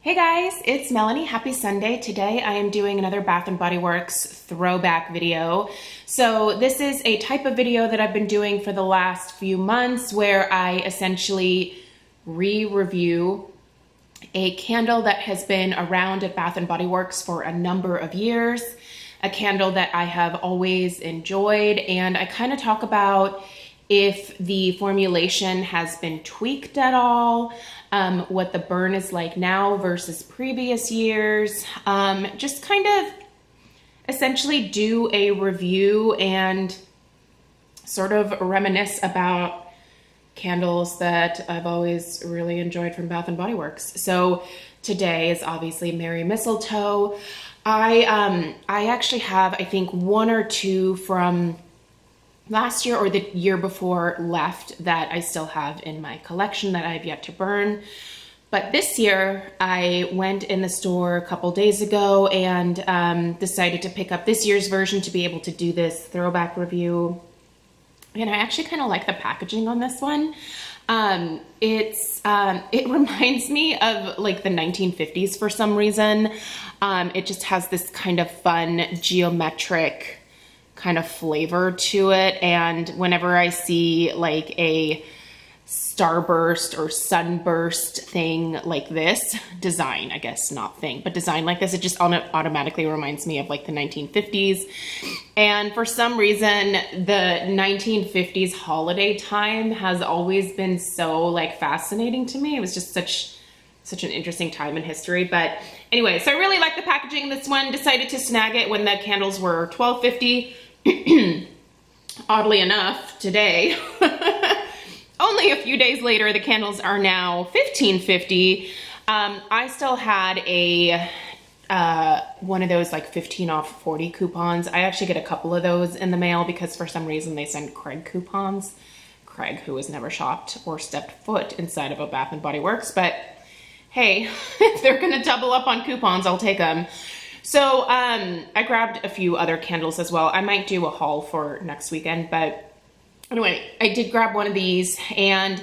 Hey guys, it's Melanie. Happy Sunday. Today I am doing another Bath & Body Works throwback video. So this is a type of video that I've been doing for the last few months where I essentially re-review a candle that has been around at Bath & Body Works for a number of years, a candle that I have always enjoyed, and I kind of talk about if the formulation has been tweaked at all, what the burn is like now versus previous years, just kind of essentially do a review and sort of reminisce about candles that I've always really enjoyed from Bath & Body Works. So today is obviously Merry Mistletoe. I actually have, I think, one or two from last year or the year before left that I still have in my collection that I have yet to burn. But this year I went in the store a couple days ago and decided to pick up this year's version to be able to do this throwback review. And I actually kind of like the packaging on this one. It reminds me of like the 1950s for some reason. It just has this kind of fun geometric kind of flavor to it, and whenever I see like a starburst or sunburst thing like this, design, I guess not thing, but design like this, it just automatically reminds me of like the 1950s. And for some reason, the 1950s holiday time has always been so like fascinating to me. It was just such an interesting time in history. But anyway, so I really like the packaging. This one, decided to snag it when the candles were $12.50. Oddly enough, today, only a few days later, the candles are now $15.50. I still had a one of those like 15 off 40 coupons. I actually get a couple of those in the mail because for some reason they send Craig coupons. Craig, who has never shopped or stepped foot inside of a Bath & Body Works, but hey, if they're gonna double up on coupons, I'll take them. So I grabbed a few other candles as well. I might do a haul for next weekend, but anyway, I did grab one of these and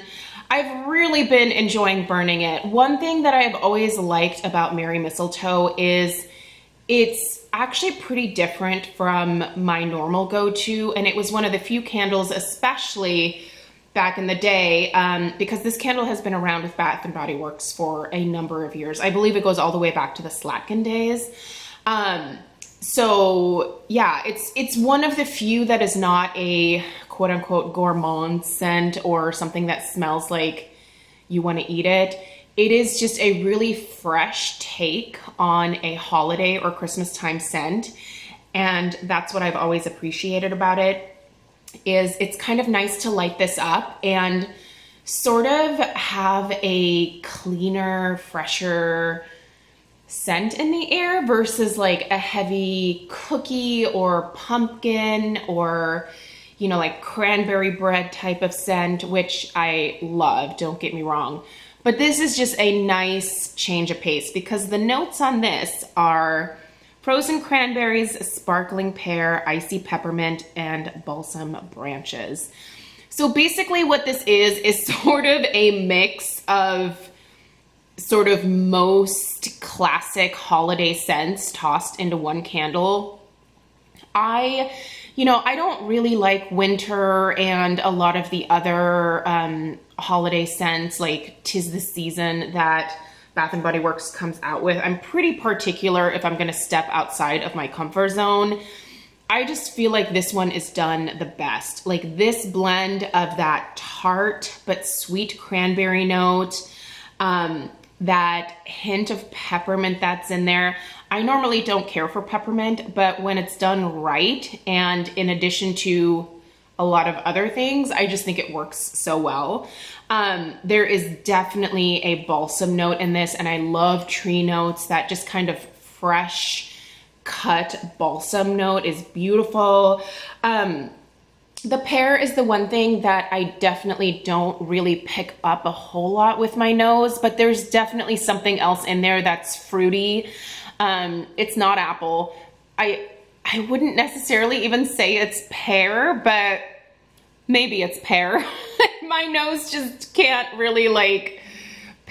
I've really been enjoying burning it. One thing that I've always liked about Merry Mistletoe is it's actually pretty different from my normal go-to, and it was one of the few candles, especially back in the day, because this candle has been around with Bath & Body Works for a number of years. I believe it goes all the way back to the Slatkin days. So yeah, it's one of the few that is not a quote unquote gourmand scent or something that smells like you want to eat it. It is just a really fresh take on a holiday or Christmas time scent. And that's what I've always appreciated about it, is it's kind of nice to light this up and sort of have a cleaner, fresher scent in the air versus like a heavy cookie or pumpkin or, you know, like cranberry bread type of scent, which I love, don't get me wrong. But this is just a nice change of pace because the notes on this are frozen cranberries, sparkling pear, icy peppermint, and balsam branches. So basically what this is sort of a mix of sort of most classic holiday scents tossed into one candle. I don't really like winter and a lot of the other holiday scents like 'Tis the Season that Bath & Body Works comes out with. I'm pretty particular if I'm gonna step outside of my comfort zone. I just feel like this one is done the best. Like this blend of that tart but sweet cranberry note, that hint of peppermint that's in there. I normally don't care for peppermint, but when it's done right, and in addition to a lot of other things, I just think it works so well. There is definitely a balsam note in this, and I love tree notes. That just kind of fresh cut balsam note is beautiful. The pear is the one thing that I definitely don't really pick up a whole lot with my nose, but there's definitely something else in there that's fruity. It's not apple. I wouldn't necessarily even say it's pear, but maybe it's pear. My nose just can't really like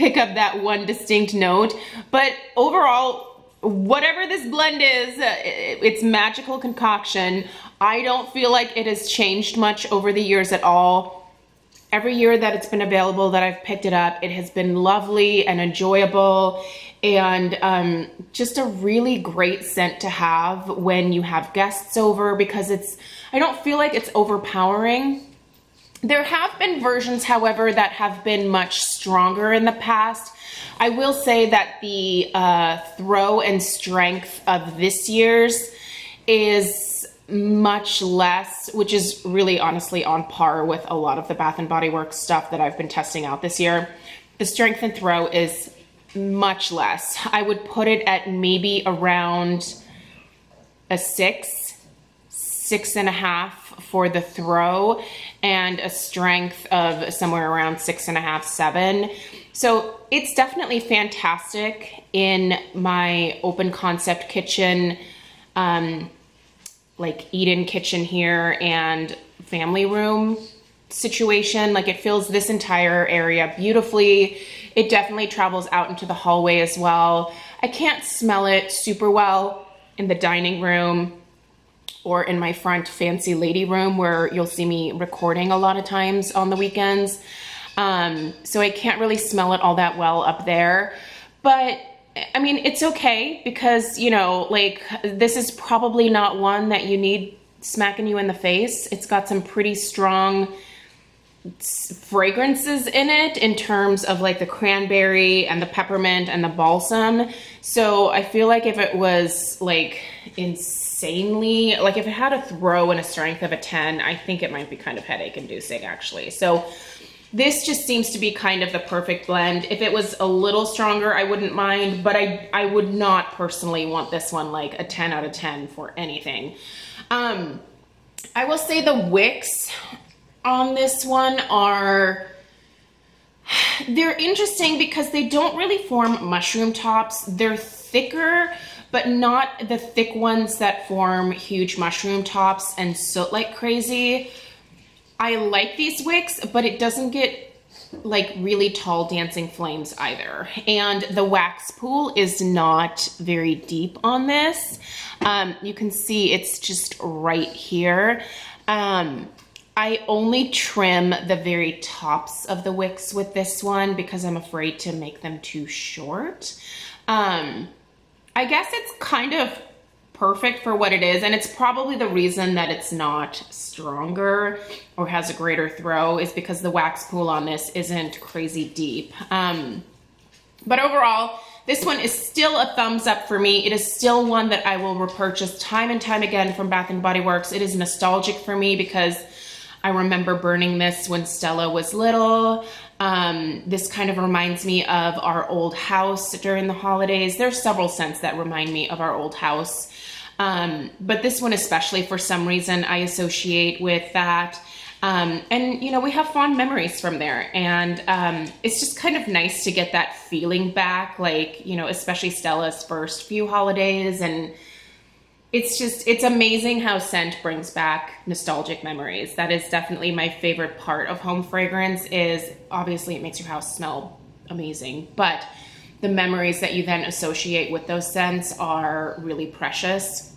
pick up that one distinct note. But overall, whatever this blend is, it's magical concoction. I don't feel like it has changed much over the years at all. Every year that it's been available that I've picked it up, it has been lovely and enjoyable, and just a really great scent to have when you have guests over, because I don't feel like it's overpowering. There have been versions, however, that have been much stronger in the past. I will say that the throw and strength of this year's is much less, which is really honestly on par with a lot of the Bath & Body Works stuff that I've been testing out this year. The strength and throw is much less. I would put it at maybe around a 6.5 for the throw, and a strength of somewhere around 6.5, 7. So it's definitely fantastic in my open concept kitchen, like eat-in kitchen here and family room situation. Like, it fills this entire area beautifully. It definitely travels out into the hallway as well. I can't smell it super well in the dining room or in my front fancy lady room where you'll see me recording a lot of times on the weekends. So I can't really smell it all that well up there. But I mean, it's okay, because, you know, like, this is probably not one that you need smacking you in the face. It's got some pretty strong fragrances in it in terms of like the cranberry and the peppermint and the balsam. So I feel like if it was like insanely, like if it had a throw and a strength of a 10, I think it might be kind of headache inducing actually. So this just seems to be kind of the perfect blend. If it was a little stronger, I wouldn't mind, but I would not personally want this one like a 10 out of 10 for anything. I will say the wicks on this one they're interesting because they don't really form mushroom tops. They're thicker, but not the thick ones that form huge mushroom tops and soot like crazy. I like these wicks, but it doesn't get like really tall dancing flames either. And the wax pool is not very deep on this. You can see it's just right here. I only trim the very tops of the wicks with this one because I'm afraid to make them too short. I guess it's kind of perfect for what it is, and it's probably the reason that it's not stronger or has a greater throw is because the wax pool on this isn't crazy deep. But overall, this one is still a thumbs up for me. It is still one that I will repurchase time and time again from Bath & Body Works. It is nostalgic for me because I remember burning this when Stella was little. This kind of reminds me of our old house during the holidays. There's several scents that remind me of our old house. But this one especially, for some reason, I associate with that. And, you know, we have fond memories from there. And it's just kind of nice to get that feeling back, like, you know, especially Stella's first few holidays. And it's amazing how scent brings back nostalgic memories. That is definitely my favorite part of home fragrance. Is obviously it makes your house smell amazing, but the memories that you then associate with those scents are really precious,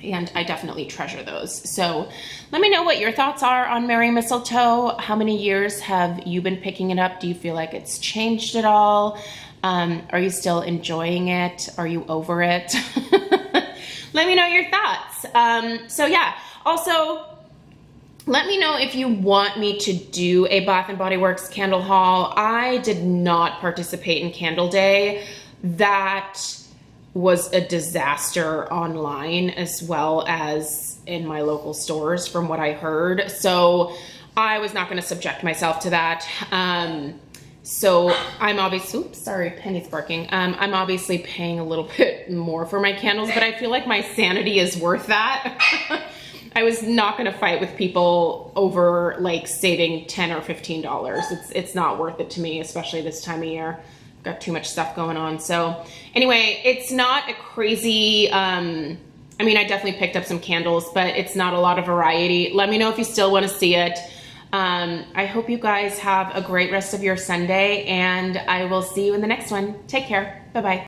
and I definitely treasure those. So let me know what your thoughts are on Merry Mistletoe. How many years have you been picking it up? Do you feel like it's changed at all? Are you still enjoying it? Are you over it? Let me know your thoughts. So yeah, also let me know if you want me to do a Bath & Body Works candle haul. I did not participate in Candle Day. That was a disaster online as well as in my local stores from what I heard. So I was not gonna subject myself to that. So I'm obviously, oops, sorry, Penny's barking. I'm obviously paying a little bit more for my candles, but I feel like my sanity is worth that. I was not gonna fight with people over like saving $10 or $15. It's not worth it to me, especially this time of year. I've got too much stuff going on. So anyway, it's not a crazy, I mean, I definitely picked up some candles, but it's not a lot of variety. Let me know if you still wanna see it. I hope you guys have a great rest of your Sunday, and I will see you in the next one. Take care. Bye-bye.